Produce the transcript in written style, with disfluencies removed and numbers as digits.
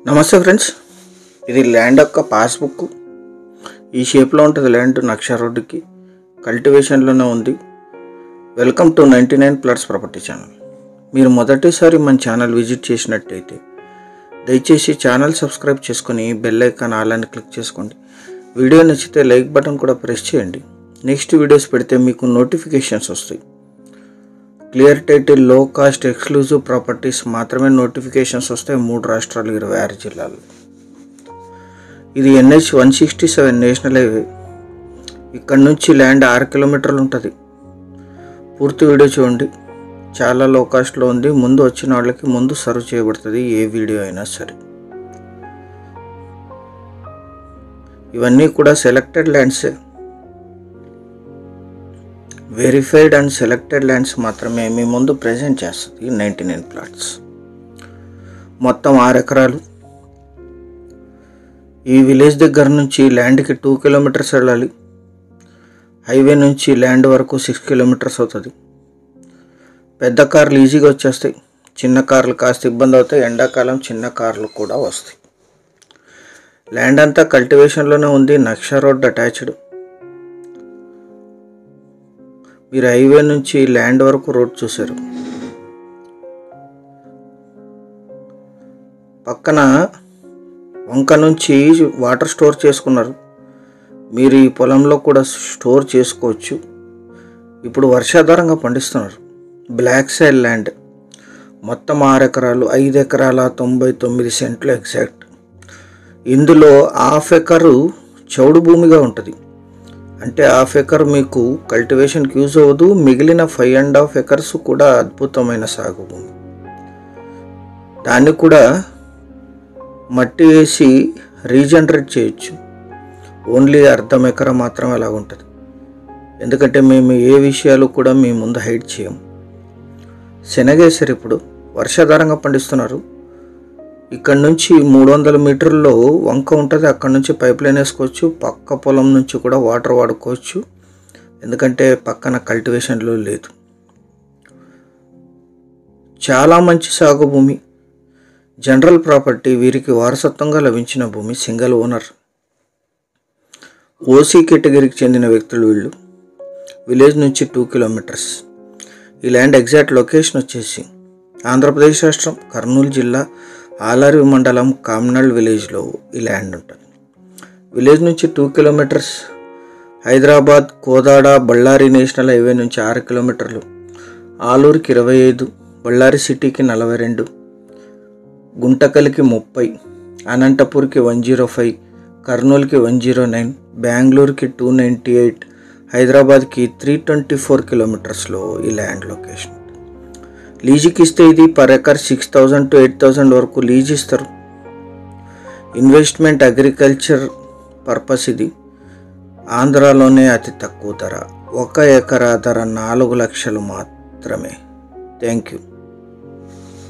నమస్తే ఫ్రెండ్స్, ఇది ల్యాండ్ యొక్క పాస్బుక్. ఈ షేప్లో ఉంటుంది ల్యాండ్. నక్ష రోడ్డుకి కల్టివేషన్లోనే ఉంది. Welcome to 99 plots property channel. మీరు మొదటిసారి మన ఛానల్ విజిట్ చేసినట్టయితే దయచేసి ఛానల్ సబ్స్క్రైబ్ చేసుకొని బెల్ ఐకాన్ ఆల్ అని క్లిక్ చేసుకోండి. వీడియో నచ్చితే లైక్ బటన్ కూడా ప్రెస్ చేయండి. నెక్స్ట్ వీడియోస్ పెడితే మీకు నోటిఫికేషన్స్ వస్తాయి. క్లియర్ టైటిల్, లో కాస్ట్, ఎక్స్క్లూజివ్ ప్రాపర్టీస్ మాత్రమే నోటిఫికేషన్స్ వస్తాయి. 3 రాష్ట్రాలు, 26 జిల్లాలు. ఇది NH 167 నేషనల్ హైవే. ఇక్కడ నుంచి ల్యాండ్ 6 కిలోమీటర్లు ఉంటుంది. పూర్తి వీడియో చూడండి. చాలా లో కాస్ట్లో ఉంది. ముందు వచ్చిన వాళ్ళకి ముందు సర్వ్ చేయబడుతుంది ఏ వీడియో అయినా సరే. ఇవన్నీ కూడా సెలెక్టెడ్ ల్యాండ్సే. వెరిఫైడ్ అండ్ సెలెక్టెడ్ ల్యాండ్స్ మాత్రమే మీ ముందు ప్రజెంట్ చేస్తుంది 99 ప్లాట్స్. మొత్తం 6 ఎకరాలు. ఈ విలేజ్ దగ్గర నుంచి ల్యాండ్కి 2 కిలోమీటర్స్ వెళ్ళాలి. హైవే నుంచి ల్యాండ్ వరకు 6 కిలోమీటర్స్ అవుతుంది. పెద్ద కార్లు ఈజీగా వచ్చేస్తాయి. చిన్న కార్లు కాస్త ఇబ్బంది అవుతాయి. ఎండాకాలం చిన్న కార్లు కూడా వస్తాయి. ల్యాండ్ అంతా కల్టివేషన్లోనే ఉంది. నక్ష రోడ్ అటాచ్డ్. మీరు హైవే నుంచి ల్యాండ్ వరకు రోడ్ చూశారు. పక్కన వంక నుంచి వాటర్ స్టోర్ చేసుకున్నారు. మీరు ఈ పొలంలో కూడా స్టోర్ చేసుకోవచ్చు. ఇప్పుడు వర్షాధారంగా పండిస్తున్నారు. Black soil land. మొత్తం 6 ఎకరాలు, 5 ఎకరాల 99 సెంట్లు ఎగ్జాక్ట్. ఇందులో 1/2 ఎకరు చౌడు భూమిగా ఉంటుంది. అంటే 1/2 ఎకర్ మీకు కల్టివేషన్కి యూజ్ అవ్వదు. మిగిలిన 5.5 ఎకర్స్ కూడా అద్భుతమైన సాగు భూమి. దాన్ని కూడా మట్టి వేసి రీజనరేట్ చేయొచ్చు. ఓన్లీ 1/2 ఎకర మాత్రం అలా ఉంటుంది. ఎందుకంటే మేము ఏ విషయాలు కూడా మీ ముందు హైడ్ చేయము. శనగేశారు. ఇప్పుడు వర్షాధారంగా పండిస్తున్నారు. ఇక్కడ నుంచి 300 మీటర్లో వంక ఉంటుంది. అక్కడ నుంచి పైప్ లైన్ వేసుకోవచ్చు. పక్క పొలం నుంచి కూడా వాటర్ వాడుకోవచ్చు. ఎందుకంటే పక్కన కల్టివేషన్లో లేదు. చాలా మంచి సాగు భూమి. General property. వీరికి వారసత్వంగా లభించిన భూమి. Single owner. ఓసీ కేటగిరీకి చెందిన వ్యక్తులు వీళ్ళు. విలేజ్ నుంచి 2 కిలోమీటర్స్. ఈ ల్యాండ్ ఎగ్జాక్ట్ లొకేషన్ వచ్చేసి ఆంధ్రప్రదేశ్ రాష్ట్రం, కర్నూలు జిల్లా, ఆలరి మండలం, కామ్నాళ్ విలేజ్లో ఈ ల్యాండ్ ఉంటుంది. విలేజ్ నుంచి 2 kilometers. Hyderabad, Kodada, Ballari national highway నుంచి 6 కిలోమీటర్లు. ఆలూరుకి 25, బళ్ళారి సిటీకి 42, గుంటకల్కి 30, అనంతపూర్కి 105, కర్నూలుకి 109, బెంగళూరుకి 298, హైదరాబాద్కి 324 కిలోమీటర్స్లో ఈ ల్యాండ్ లొకేషన్. లీజుకి ఇస్తే ఇది పర్ ఎకర్ 6,000 to 8,000 వరకు లీజ్ ఇస్తారు. Investment, agriculture purpose. ఇది ఆంధ్రాలోనే అతి తక్కువ ధర. 1 ఎకరా ధర 4 లక్షలు మాత్రమే. Thank you.